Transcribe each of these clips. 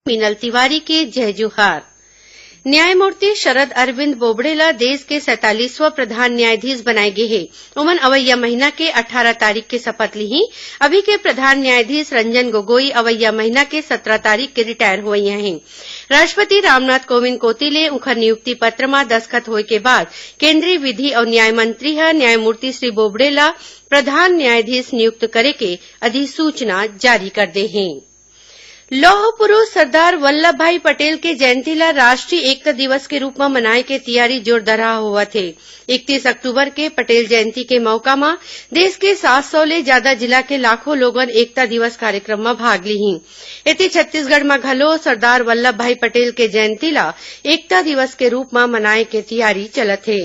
मीनल तिवारी के जय जोहार। न्यायमूर्ति शरद अरविंद बोबड़े देश के 47वां प्रधान न्यायाधीश बनाए गए हैं। उमन अवैया महीना के 18 तारीख के शपथ ली। अभी के प्रधान न्यायाधीश रंजन गोगोई अवैया महीना के 17 तारीख के रिटायर हुई हैं। राष्ट्रपति रामनाथ कोविंद कोतिले उखर नियुक्ति पत्र में दस्खत होए के बाद केंद्रीय विधि और न्याय मंत्री न्यायमूर्ति श्री बोबड़े प्रधान न्यायाधीश नियुक्त करे के अधिसूचना जारी कर दे हैं। लौह पुरुष सरदार वल्लभ भाई पटेल के जयंती ला राष्ट्रीय एकता दिवस के रूप में मनाए के तैयारी जोर धरा हुआ थे। 31 अक्टूबर के पटेल जयंती के मौका में देश के 700 ले ज्यादा जिला के लाखों लोगन एकता दिवस कार्यक्रम में भाग ली। इति छत्तीसगढ़ में घलो सरदार वल्लभ भाई पटेल के जयंती ला एकता दिवस के रूप में मनाए के तैयारी चलत है।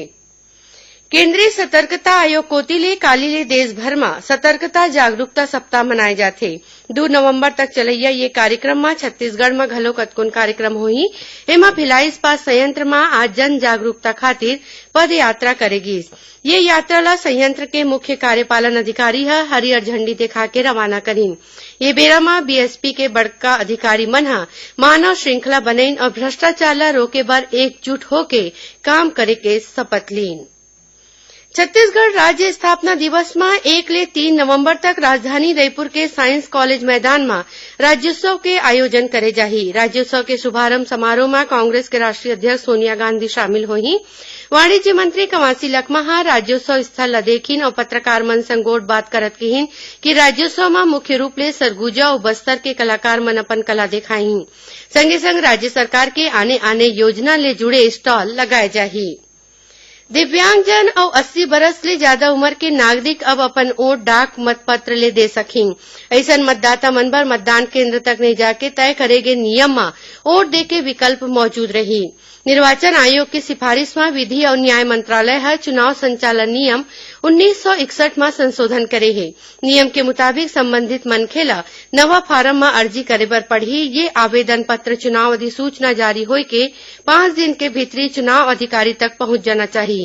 केंद्रीय सतर्कता आयोग कोतिले कालीले देश भर में सतर्कता जागरूकता सप्ताह मनाए जाते। 2 नवंबर तक चलैया ये कार्यक्रम में छत्तीसगढ़ में घलो कतकुन कार्यक्रम होही। एमा भिलाई इस्पात संयंत्र में आज जन जागरूकता खातिर पद यात्रा करेगी। ये यात्रा ला संयंत्र के मुख्य कार्यपालन अधिकारी हरियर झंडी दिखा के रवाना करीन। ये बेरा में बीएसपी के बड़का अधिकारी मन मानव श्रृंखला बनईन और भ्रष्टाचार ला रोके बर एकजुट होके काम करे के शपथ लीन। छत्तीसगढ़ राज्य स्थापना दिवस में 1 ले 3 नवंबर तक राजधानी रायपुर के साइंस कॉलेज मैदान में राज्योत्सव के आयोजन करे जाही। राज्योत्सव के शुभारंभ समारोह में कांग्रेस के राष्ट्रीय अध्यक्ष सोनिया गांधी शामिल होही। वाणिज्य मंत्री कवासी लखमा राज्योत्सव स्थल ला देखिन और पत्रकार मन संग गोठ बात करत कहिन कि राज्योत्सव में मुख्य रूप ले सरगुजा और बस्तर के कलाकार मन अपन कला दिखाही। संगे संग राज्य सरकार के आने आने योजना ले जुड़े स्टॉल लगाए जाही। दिव्यांगजन और 80 बरस ले ज्यादा उम्र के नागरिक अब अपन वोट डाक मतपत्र ले दे सकें। ऐसन मतदाता मन बर मतदान केंद्र तक नहीं जाके तय करे गए नियम में वोट दे के विकल्प मौजूद रही। निर्वाचन आयोग की सिफारिश में विधि और न्याय मंत्रालय चुनाव संचालन नियम 1961 में संशोधन करे है। नियम के मुताबिक संबंधित मनखे ला नवा फार्म में अर्जी करे बर पड़ही। ये आवेदन पत्र चुनाव अधिसूचना जारी होए के 5 दिन के भीतरी चुनाव अधिकारी तक पहुंच जाना चाहिए।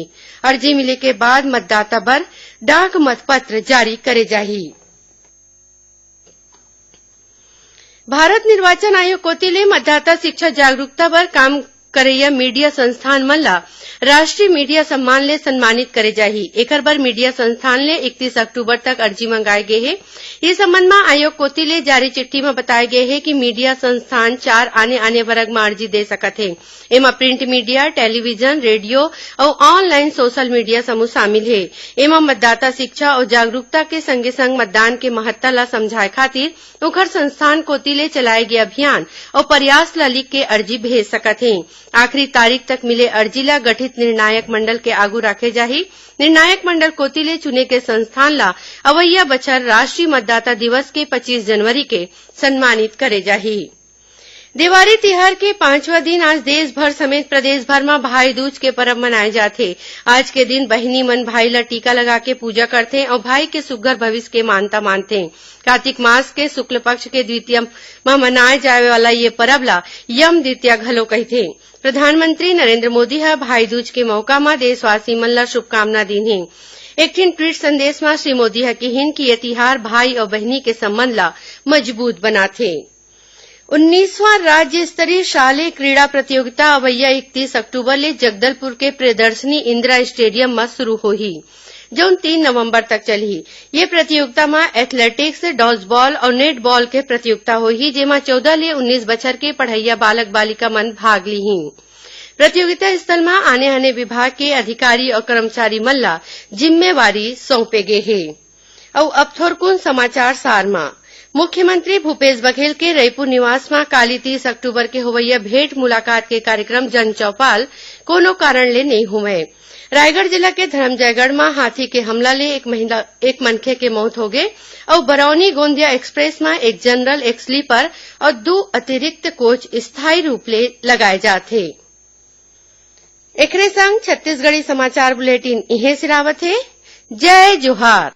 अर्जी मिले के बाद मतदाता बर डाक मतपत्र जारी करे जाही। भारत निर्वाचन आयोग कोतिले मतदाता शिक्षा जागरूकता बर काम करैया मीडिया संस्थान मन ला राष्ट्रीय मीडिया सम्मान ले सम्मानित करे जाही। एकर बर मीडिया संस्थान ले 31 अक्टूबर तक अर्जी मंगाए गए है। इस संबंध में आयोग कोती ले जारी चिट्ठी में बताया गया है कि मीडिया संस्थान 4 आने वर्ग में अर्जी दे सकत है। एमा प्रिंट मीडिया, टेलीविजन, रेडियो और ऑनलाइन सोशल मीडिया समूह शामिल है। एमा मतदाता शिक्षा और जागरूकता के संगे संग मतदान के महत्ता ला समझाए खातिर उखर संस्थान कोती ले चलाए गए अभियान और प्रयास ला लिख के अर्जी भेज सकत है। आखिरी तारीख तक मिले अर्जी ला गठित निर्णायक मंडल के आगू रखे जाही। निर्णायक मंडल कोतिले चुने के संस्थान ला अवैया बछर राष्ट्रीय मतदाता दिवस के 25 जनवरी के सम्मानित करे जाही। दिवाली तिहार के 5वां दिन आज देश भर समेत प्रदेश भर में भाई दूज के पर्व मनाए जाते। आज के दिन बहिनी मन भाई ला टीका लगा के पूजा करते और भाई के सुघर भविष्य के मानता मानते। कार्तिक मास के शुक्ल पक्ष के द्वितीय में मनाए जाए वाला ये पर्व ला यम द्वितीया घलो कहते। प्रधानमंत्री नरेंद्र मोदी भाई दूज के मौका में देशवासी मन ला शुभकामना दी है। एक ट्वीट संदेश में श्री मोदी कहिन कि ये तिहार भाई और बहनी के संबंध ला मजबूत बनाथे। 19वां राज्य स्तरीय शालेय क्रीड़ा प्रतियोगिता अवैया 31 अक्टूबर ले जगदलपुर के प्रियदर्शनी इंदिरा स्टेडियम में शुरू होही, जो 3 नवंबर तक चली। ये प्रतियोगिता में एथलेटिक्स, डॉजबॉल और नेटबॉल के प्रतियोगिता होही, जेमा 14 ले 19 बछर के पढ़ैया बालक बालिका मन भाग ली। प्रतियोगिता स्थल में आने आने विभाग के अधिकारी और कर्मचारी मन ला जिम्मेवारी सौंपे गए है। और अब थोरकुन समाचार सार में मुख्यमंत्री भूपेश बघेल के रायपुर निवास में काली 30 अक्टूबर के होवैया भेंट मुलाकात के कार्यक्रम जन चौपाल कोनो कारण ले नहीं हुए। रायगढ़ जिला के धर्मजयगढ़ में हाथी के हमला ले एक मनखे के मौत हो गए और बरौनी गोंदिया एक्सप्रेस में एक जनरल, एक स्लीपर और 2 अतिरिक्त कोच स्थायी रूप ले लगाए जाते। एकरे संग छत्तीसगढ़ी समाचार बुलेटिन इहे सिरावत है। जय जोहार।